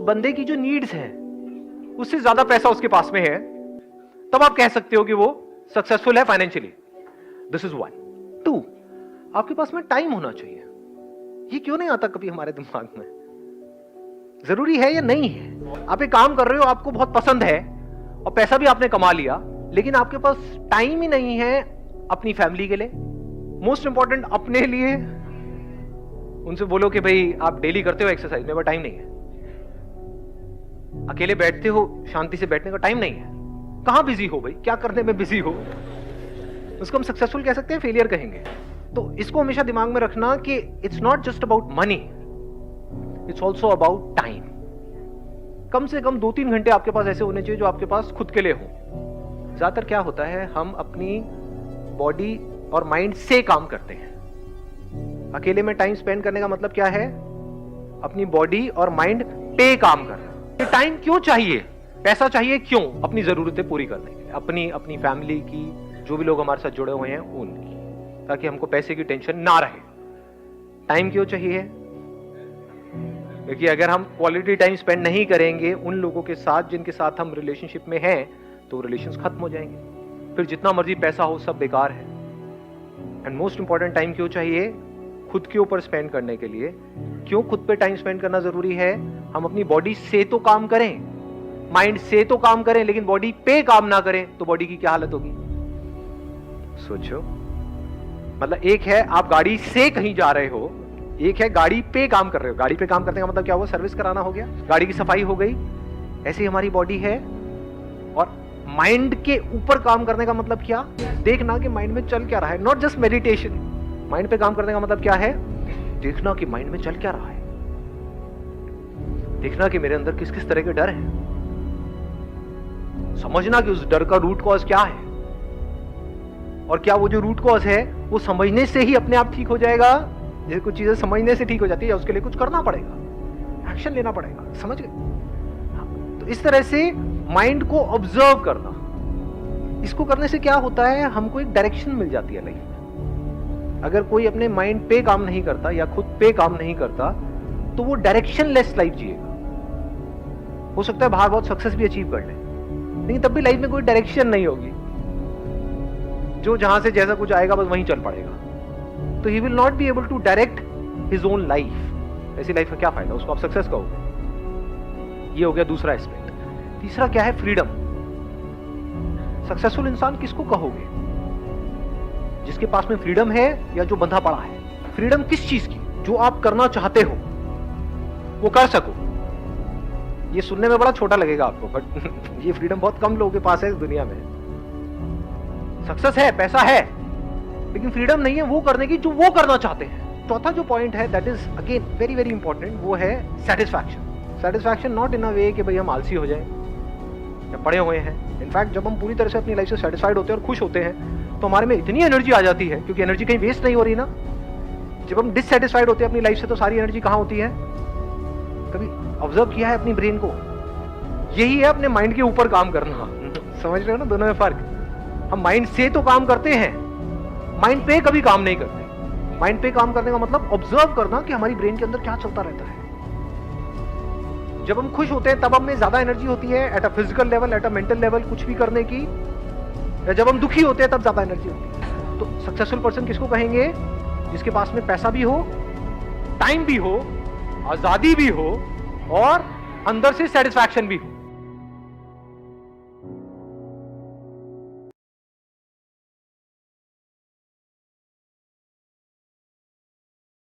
बंदे की जो नीड्स हैं उससे ज्यादा पैसा उसके पास में है, तब आप कह सकते हो कि वो सक्सेसफुल है फाइनेंशियली। This is 1। 2, आपके पास में टाइम होना चाहिए। ये क्यों नहीं आता कभी हमारे दिमाग में? जरूरी है या नहीं है? आप एक काम कर रहे हो, आपको बहुत पसंद है और पैसा भी आपने कमा लिया, लेकिन आपके पास टाइम ही नहीं है अपनी फैमिली के लिए, मोस्ट इंपॉर्टेंट अपने लिए। उनसे बोलो कि भाई आप डेली करते हो एक्सरसाइज, मेरे पास टाइम नहीं है। अकेले बैठते हो, शांति से बैठने का टाइम नहीं है। कहां बिजी हो भाई, क्या करने में बिजी हो? उसको हम सक्सेसफुल कह सकते हैं, फेलियर कहेंगे। तो इसको हमेशा दिमाग में रखना कि it's not just about money, it's also about time. कम से कम 2-3 घंटे आपके पास ऐसे होने चाहिए जो आपके पास खुद के लिए हो। ज्यादातर क्या होता है, हम अपनी बॉडी और माइंड से काम करते हैं। अकेले में टाइम स्पेंड करने का मतलब क्या है? अपनी बॉडी और माइंड पे काम करना। ये टाइम क्यों चाहिए? पैसा चाहिए क्यों? अपनी जरूरतें पूरी करने के लिए, अपनी फैमिली की, जो भी लोग हमारे साथ जुड़े हुए हैं उनकी, ताकि हमको पैसे की टेंशन ना रहे। टाइम क्यों चाहिए? क्योंकि अगर हम क्वालिटी टाइम स्पेंड नहीं करेंगे उन लोगों के साथ जिनके साथ हम रिलेशनशिप में हैं, तो रिलेशंस खत्म हो जाएंगे। फिर जितना मर्जी पैसा हो सब बेकार है। एंड मोस्ट इंपॉर्टेंट, टाइम क्यों चाहिए? खुद के ऊपर स्पेंड करने के लिए। क्यों खुद पे टाइम स्पेंड करना जरूरी है? हम अपनी बॉडी से तो काम करें, माइंड से तो काम करें, लेकिन बॉडी पे काम ना करें तो बॉडी की क्या हालत होगी? सोचो। मतलब एक है आप गाड़ी से कहीं जा रहे हो, एक है गाड़ी पे काम कर रहे हो। गाड़ी पे काम करने का मतलब क्या हुआ? सर्विस कराना हो गया, गाड़ी की सफाई हो गई। ऐसे ही हमारी बॉडी है। और माइंड के ऊपर काम करने का मतलब क्या? देखना कि माइंड में चल क्या रहा है, नॉट जस्ट मेडिटेशन। माइंड पे काम करने का मतलब क्या है? देखना कि माइंड में चल क्या रहा है, देखना कि मेरे अंदर किस किस तरह के डर हैं, समझना कि उस डर का रूट कॉज क्या है, और क्या वो जो रूट कॉज है वो समझने से ही अपने आप ठीक हो जाएगा। जैसे कुछ चीजें समझने से ठीक हो जाती है, उसके लिए कुछ करना पड़ेगा, एक्शन लेना पड़ेगा। समझ गए? तो इस तरह से माइंड को ऑब्जर्व करना, इसको करने से क्या होता है, हमको एक डायरेक्शन मिल जाती है लाइफ में। अगर कोई अपने माइंड पे काम नहीं करता या खुद पे काम नहीं करता तो वो डायरेक्शनलेस लाइफ जिएगा। हो सकता है बाहर बहुत सक्सेस भी अचीव कर ले, लेकिन तब भी लाइफ में कोई डायरेक्शन नहीं होगी। जो जहां से जैसा कुछ आएगा बस वहीं चल पड़ेगा, तो he will not be able to direct his own life. ऐसी लाइफ का क्या फायदा? उसको आप सक्सेस कहोगे। ये हो गया दूसरा एस्पेक्ट। तीसरा क्या है? फ्रीडम। सक्सेसफुल इंसान किसको कहोगे? जिसके पास में फ्रीडम है या जो बंधा पड़ा है? फ्रीडम किस चीज की? जो आप करना चाहते हो वो कर सको। ये सुनने में बड़ा छोटा लगेगा आपको, बट ये फ्रीडम बहुत कम लोगों के पास है इस दुनिया में। सक्सेस है, पैसा है, लेकिन फ्रीडम नहीं है वो करने की जो वो करना चाहते हैं। चौथा जो पॉइंट है, that is again very very important, वो है सेटिस्फैक्शन। सेटिस्फैक्शन नॉट इन अ वे कि भाई हम आलसी हो जाए या पड़े हुए हैं। इनफैक्ट जब हम पूरी तरह से अपनी लाइफ से सेटिस्फाइड होते हैं और खुश होते हैं तो हमारे में इतनी एनर्जी आ जाती है, क्योंकि एनर्जी कहीं वेस्ट नहीं हो रही ना। जब हम डिससेटिस्फाइड होते हैं अपनी लाइफ से तो सारी एनर्जी कहां होती है? कभी ऑब्जर्व किया है अपनी ब्रेन को? यही है अपने माइंड के ऊपर काम करना। समझ रहे हो ना दोनों में फर्क? हम माइंड से तो काम करते हैं, माइंड पे कभी काम नहीं करते। माइंड पे काम करने का मतलब ऑब्जर्व करना कि हमारी ब्रेन के अंदर क्या चलता रहता है। जब हम खुश होते हैं तब हमें ज्यादा एनर्जी होती है at a physical level, at a mental level, कुछ भी करने की। या जब हम दुखी होते हैं तब ज्यादा एनर्जी होती है। तो सक्सेसफुल पर्सन किसको कहेंगे? जिसके पास में पैसा भी हो, टाइम भी हो, आजादी भी हो और अंदर से सेटिस्फैक्शन भी हो।